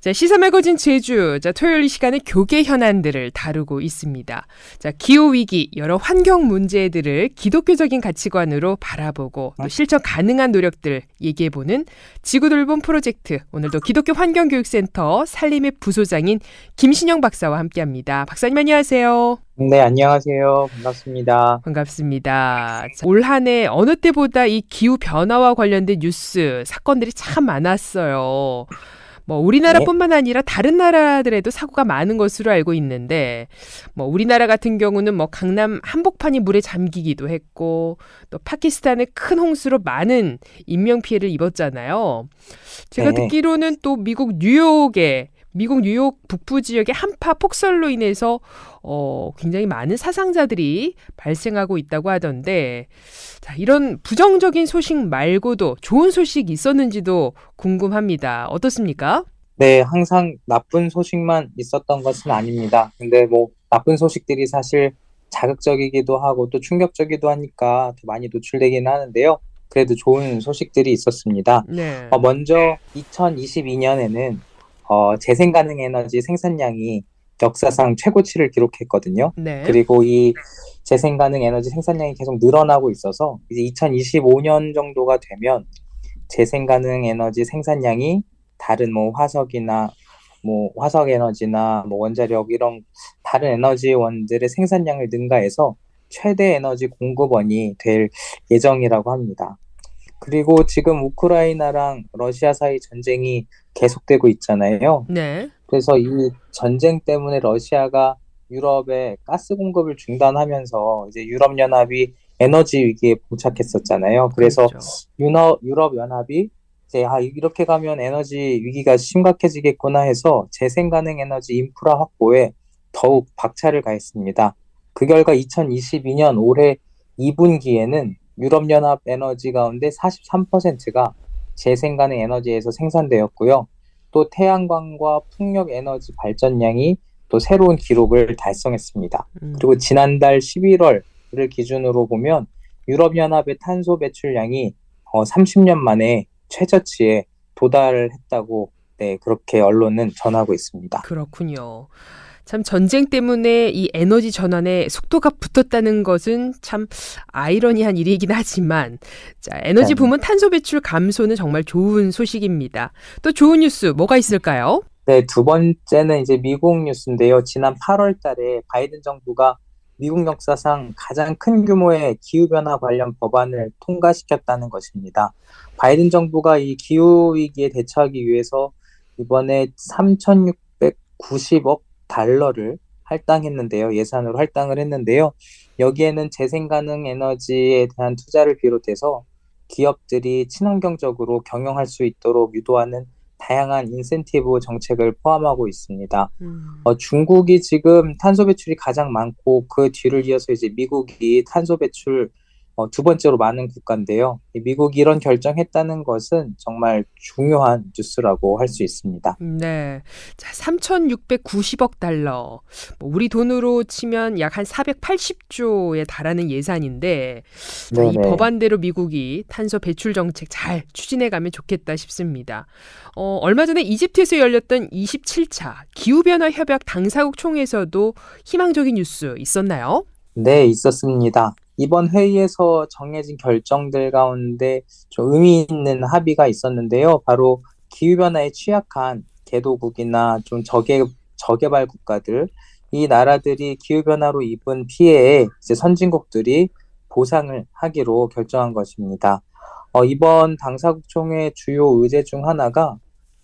자, 시사 매거진 제주. 자, 토요일 이 시간에 교계 현안들을 다루고 있습니다. 자, 기후 위기, 여러 환경 문제들을 기독교적인 가치관으로 바라보고 또 실천 가능한 노력들 얘기해보는 지구돌봄 프로젝트. 오늘도 기독교 환경교육센터 산림의 부소장인 김신영 박사와 함께합니다. 박사님 안녕하세요. 네, 안녕하세요. 반갑습니다. 반갑습니다. 자, 올 한 해 어느 때보다 이 기후 변화와 관련된 뉴스, 사건들이 참 많았어요. 뭐 네, 우리나라뿐만 아니라 다른 나라들에도 사고가 많은 것으로 알고 있는데, 뭐 우리나라 같은 경우는 뭐 강남 한복판이 물에 잠기기도 했고, 또 파키스탄의 큰 홍수로 많은 인명 피해를 입었잖아요. 제가 네, 듣기로는 또 미국 뉴욕 북부 지역의 한파 폭설로 인해서 굉장히 많은 사상자들이 발생하고 있다고 하던데, 자, 이런 부정적인 소식 말고도 좋은 소식이 있었는지도 궁금합니다. 어떻습니까? 네, 항상 나쁜 소식만 있었던 것은 아닙니다. 근데 뭐, 나쁜 소식들이 사실 자극적이기도 하고 또 충격적이기도 하니까 더 많이 노출되기는 하는데요. 그래도 좋은 소식들이 있었습니다. 네. 먼저 2022년에는 재생 가능 에너지 생산량이 역사상 최고치를 기록했거든요. 네. 그리고 이 재생 가능 에너지 생산량이 계속 늘어나고 있어서 이제 2025년 정도가 되면 재생 가능 에너지 생산량이 다른 뭐 화석이나 뭐 화석 에너지나 뭐 원자력 이런 다른 에너지원들의 생산량을 능가해서 최대 에너지 공급원이 될 예정이라고 합니다. 그리고 지금 우크라이나랑 러시아 사이 전쟁이 계속되고 있잖아요. 네. 그래서 이 전쟁 때문에 러시아가 유럽에 가스 공급을 중단하면서 이제 유럽연합이 에너지 위기에 봉착했었잖아요. 그래서 그렇죠. 유럽연합이 이제 이렇게 가면 에너지 위기가 심각해지겠구나 해서 재생 가능 에너지 인프라 확보에 더욱 박차를 가했습니다. 그 결과 2022년 올해 2분기에는 유럽연합 에너지 가운데 43%가 재생 가능 에너지에서 생산되었고요. 또 태양광과 풍력 에너지 발전량이 또 새로운 기록을 달성했습니다. 그리고 음. 지난달 11월을 기준으로 보면 유럽연합의 탄소 배출량이 30년 만에 최저치에 도달했다고 네, 그렇게 언론은 전하고 있습니다. 그렇군요. 참 전쟁 때문에 이 에너지 전환에 속도가 붙었다는 것은 참 아이러니한 일이긴 하지만, 자, 에너지 네, 부문 탄소 배출 감소는 정말 좋은 소식입니다. 또 좋은 뉴스 뭐가 있을까요? 네, 두 번째는 이제 미국 뉴스인데요. 지난 8월 달에 바이든 정부가 미국 역사상 가장 큰 규모의 기후변화 관련 법안을 통과시켰다는 것입니다. 바이든 정부가 이 기후위기에 대처하기 위해서 이번에 3,690억 달러를 할당했는데요. 예산으로 할당을 했는데요. 여기에는 재생 가능 에너지에 대한 투자를 비롯해서 기업들이 친환경적으로 경영할 수 있도록 유도하는 다양한 인센티브 정책을 포함하고 있습니다. 음. 중국이 지금 탄소 배출이 가장 많고 그 뒤를 이어서 이제 미국이 탄소 배출 두 번째로 많은 국가인데요. 미국이 이런 결정했다는 것은 정말 중요한 뉴스라고 할 수 있습니다. 네. 자, 3,690억 달러. 뭐 우리 돈으로 치면 약 한 480조에 달하는 예산인데, 자, 이 네네. 법안대로 미국이 탄소 배출 정책 잘 추진해 가면 좋겠다 싶습니다. 얼마 전에 이집트에서 열렸던 27차 기후변화 협약 당사국 총회에서도 희망적인 뉴스 있었나요? 네, 있었습니다. 이번 회의에서 정해진 결정들 가운데 좀 의미 있는 합의가 있었는데요. 바로 기후변화에 취약한 개도국이나 좀 저개발 국가들, 이 나라들이 기후변화로 입은 피해에 이제 선진국들이 보상을 하기로 결정한 것입니다. 이번 당사국 총회 주요 의제 중 하나가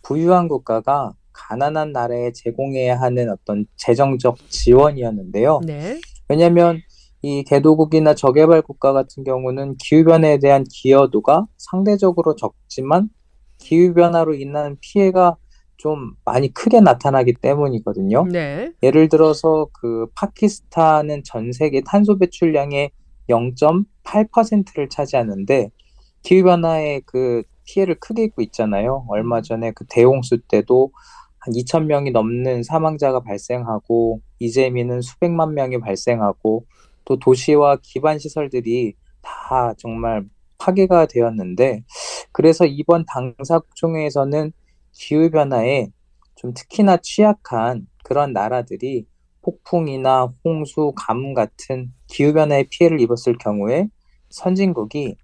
부유한 국가가 가난한 나라에 제공해야 하는 어떤 재정적 지원이었는데요. 네. 왜냐하면 이 개도국이나 저개발 국가 같은 경우는 기후변화에 대한 기여도가 상대적으로 적지만 기후변화로 인한 피해가 좀 많이 크게 나타나기 때문이거든요. 네. 예를 들어서 그 파키스탄은 전 세계 탄소 배출량의 0.8%를 차지하는데 기후변화의 그 피해를 크게 입고 있잖아요. 얼마 음. 전에 그 대홍수 때도 한 2천 명이 넘는 사망자가 발생하고 이재민은 수백만 명이 발생하고 또 도시와 기반 시설들이 다 정말 파괴가 되었는데 그래서 이번 당사국총회에서는 기후변화에 좀 특히나 취약한 그런 나라들이 폭풍이나 홍수, 가뭄 같은 기후변화의 피해를 입었을 경우에 선진국이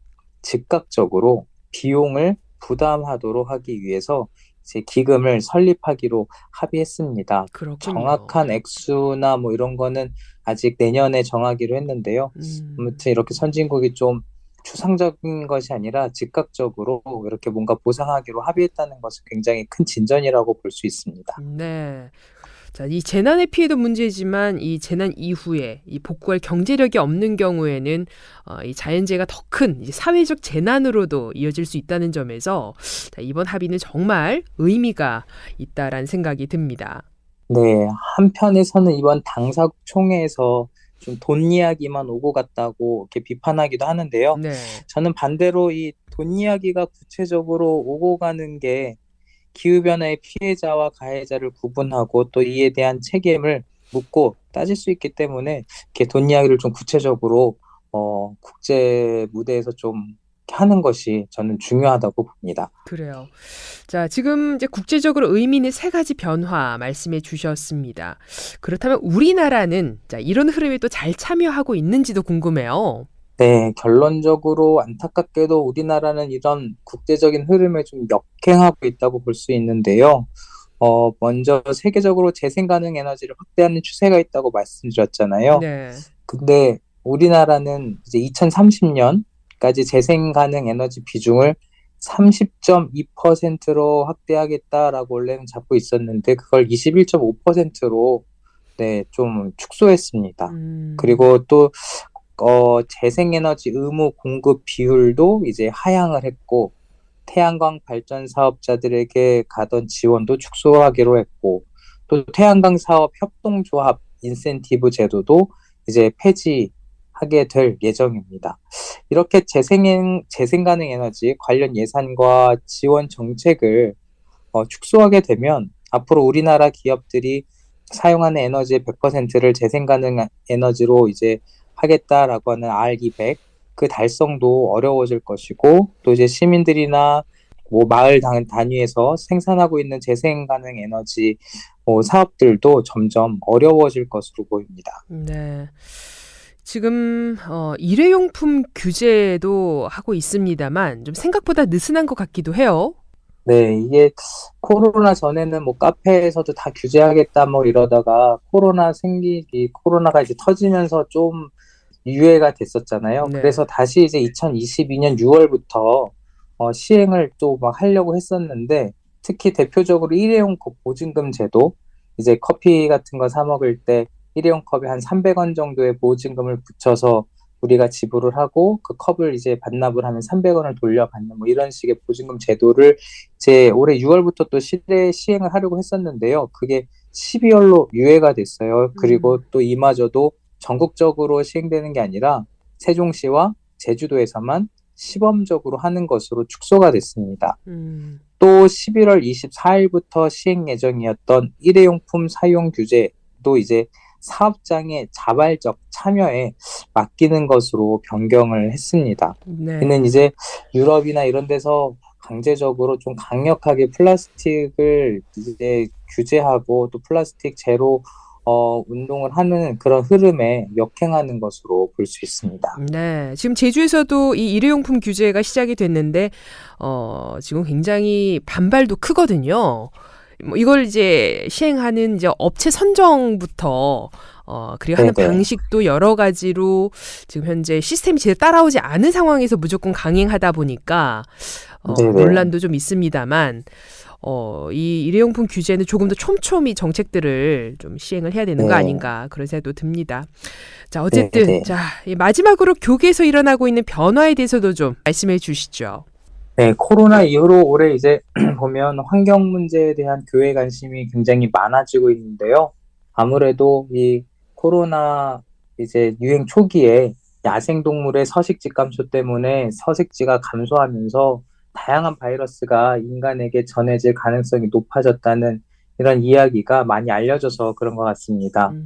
즉각적으로 비용을 부담하도록 하기 위해서 이제 기금을 설립하기로 합의했습니다. 그렇군요. 정확한 액수나 뭐 이런 거는 아직 내년에 정하기로 했는데요. 음. 아무튼 이렇게 선진국이 좀 추상적인 것이 아니라 즉각적으로 이렇게 뭔가 보상하기로 합의했다는 것은 굉장히 큰 진전이라고 볼 수 있습니다. 네. 자, 이 재난의 피해도 문제지만 이 재난 이후에 이 복구할 경제력이 없는 경우에는 이 자연재해가 더 큰 사회적 재난으로도 이어질 수 있다는 점에서 자, 이번 합의는 정말 의미가 있다라는 생각이 듭니다. 네, 한편에서는 이번 당사국 총회에서 좀 돈 이야기만 오고 갔다고 이렇게 비판하기도 하는데요. 네. 저는 반대로 이 돈 이야기가 구체적으로 오고 가는 게 기후변화의 피해자와 가해자를 구분하고 또 이에 대한 책임을 묻고 따질 수 있기 때문에 이렇게 돈 이야기를 좀 구체적으로 국제 무대에서 좀 하는 것이 저는 중요하다고 봅니다. 그래요. 자, 지금 이제 국제적으로 의미 있는 세 가지 변화 말씀해 주셨습니다. 그렇다면 우리나라는 자, 이런 흐름에 또 잘 참여하고 있는지도 궁금해요. 네, 결론적으로 안타깝게도 우리나라는 이런 국제적인 흐름에 좀 역행하고 있다고 볼 수 있는데요. 먼저 세계적으로 재생 가능 에너지를 확대하는 추세가 있다고 말씀드렸잖아요. 네. 근데 우리나라는 이제 2030년까지 재생 가능 에너지 비중을 30.2%로 확대하겠다라고 원래는 잡고 있었는데 그걸 21.5%로 네, 좀 축소했습니다. 음. 그리고 또 재생에너지 의무 공급 비율도 이제 하향을 했고, 태양광 발전 사업자들에게 가던 지원도 축소하기로 했고, 또 태양광 사업 협동조합 인센티브 제도도 이제 폐지하게 될 예정입니다. 이렇게 재생 가능 에너지 관련 예산과 지원 정책을 축소하게 되면 앞으로 우리나라 기업들이 사용하는 에너지의 100%를 재생 가능 에너지로 이제 하겠다라고 하는 R200 그 달성도 어려워질 것이고 또 이제 시민들이나 뭐 마을 단위에서 생산하고 있는 재생 가능 에너지 사업들도 점점 어려워질 것으로 보입니다. 네. 지금 일회용품 규제도 하고 있습니다만 좀 생각보다 느슨한 것 같기도 해요. 네, 이게 코로나 전에는 뭐 카페에서도 다 규제하겠다 뭐 이러다가 코로나가 이제 터지면서 좀 유예가 됐었잖아요. 네. 그래서 다시 이제 2022년 6월부터 시행을 또 막 하려고 했었는데 특히 대표적으로 일회용 컵 보증금 제도 이제 커피 같은 거 사 먹을 때 일회용 컵에 한 300원 정도의 보증금을 붙여서 우리가 지불을 하고 그 컵을 이제 반납을 하면 300원을 돌려받는 뭐 이런 식의 보증금 제도를 이제 올해 6월부터 또 시행을 하려고 했었는데요. 그게 12월로 유예가 됐어요. 그리고 음. 또 이마저도 전국적으로 시행되는 게 아니라 세종시와 제주도에서만 시범적으로 하는 것으로 축소가 됐습니다. 음. 또 11월 24일부터 시행 예정이었던 일회용품 사용 규제도 이제 사업장의 자발적 참여에 맡기는 것으로 변경을 했습니다. 이는 네. 이제 유럽이나 이런 데서 강제적으로 좀 강력하게 플라스틱을 이제 규제하고 또 플라스틱 제로 운동을 하는 그런 흐름에 역행하는 것으로 볼 수 있습니다. 네. 지금 제주에서도 이 일회용품 규제가 시작이 됐는데 지금 굉장히 반발도 크거든요. 뭐 이걸 이제 시행하는 이제 업체 선정부터 그리고 하는 네네. 방식도 여러 가지로 지금 현재 시스템이 제대로 따라오지 않은 상황에서 무조건 강행하다 보니까 네네. 논란도 좀 있습니다만 이 일회용품 규제는 조금 더 촘촘히 정책들을 좀 시행을 해야 되는 거 네. 아닌가 그런 생각도 듭니다. 자, 어쨌든 네네. 자, 이 마지막으로 교계에서 일어나고 있는 변화에 대해서도 좀 말씀해 주시죠. 네, 코로나 이후로 올해 이제 보면 환경 문제에 대한 교회 관심이 굉장히 많아지고 있는데요. 아무래도 이 코로나 이제 유행 초기에 야생동물의 서식지 감소 때문에 서식지가 감소하면서 다양한 바이러스가 인간에게 전해질 가능성이 높아졌다는 이런 이야기가 많이 알려져서 그런 것 같습니다. 음.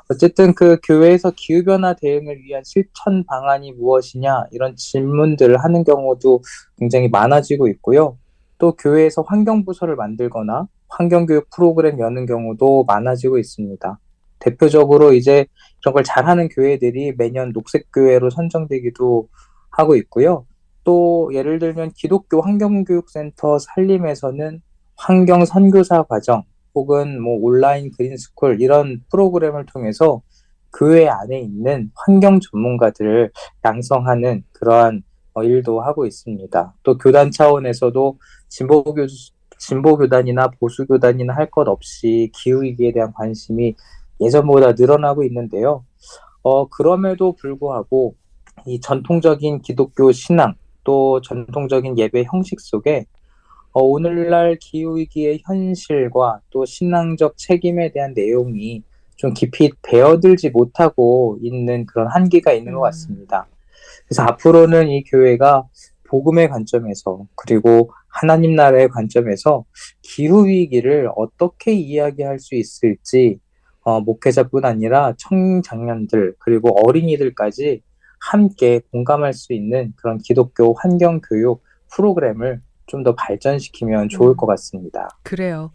어쨌든 그 교회에서 기후변화 대응을 위한 실천 방안이 무엇이냐 이런 질문들을 하는 경우도 굉장히 많아지고 있고요. 또 교회에서 환경부서를 만들거나 환경교육 프로그램 여는 경우도 많아지고 있습니다. 대표적으로 이제 이런 걸 잘하는 교회들이 매년 녹색교회로 선정되기도 하고 있고요. 또 예를 들면 기독교 환경교육센터 산림에서는 환경 선교사 과정 혹은 뭐 온라인 그린스쿨 이런 프로그램을 통해서 교회 안에 있는 환경 전문가들을 양성하는 그러한 일도 하고 있습니다. 또 교단 차원에서도 진보교단이나 보수교단이나 할 것 없이 기후위기에 대한 관심이 예전보다 늘어나고 있는데요. 그럼에도 불구하고 이 전통적인 기독교 신앙 또 전통적인 예배 형식 속에 오늘날 기후위기의 현실과 또 신앙적 책임에 대한 내용이 좀 깊이 배어들지 못하고 있는 그런 한계가 있는 것 같습니다. 그래서 앞으로는 이 교회가 복음의 관점에서 그리고 하나님 나라의 관점에서 기후위기를 어떻게 이야기할 수 있을지 목회자뿐 아니라 청장년들 그리고 어린이들까지 함께 공감할 수 있는 그런 기독교 환경교육 프로그램을 좀 더 발전시키면 좋을 것 같습니다. 그래요.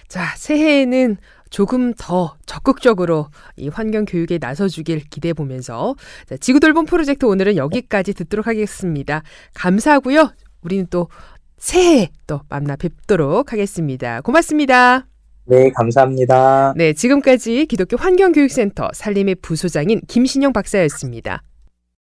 자, 새해에는 조금 더 적극적으로 이 환경 교육에 나서주길 기대해 보면서 지구돌봄 프로젝트 오늘은 여기까지 듣도록 하겠습니다. 감사하고요. 우리는 또 새해에 또 만나 뵙도록 하겠습니다. 고맙습니다. 네, 감사합니다. 네, 지금까지 기독교 환경교육센터 산림의 부소장인 김신영 박사였습니다.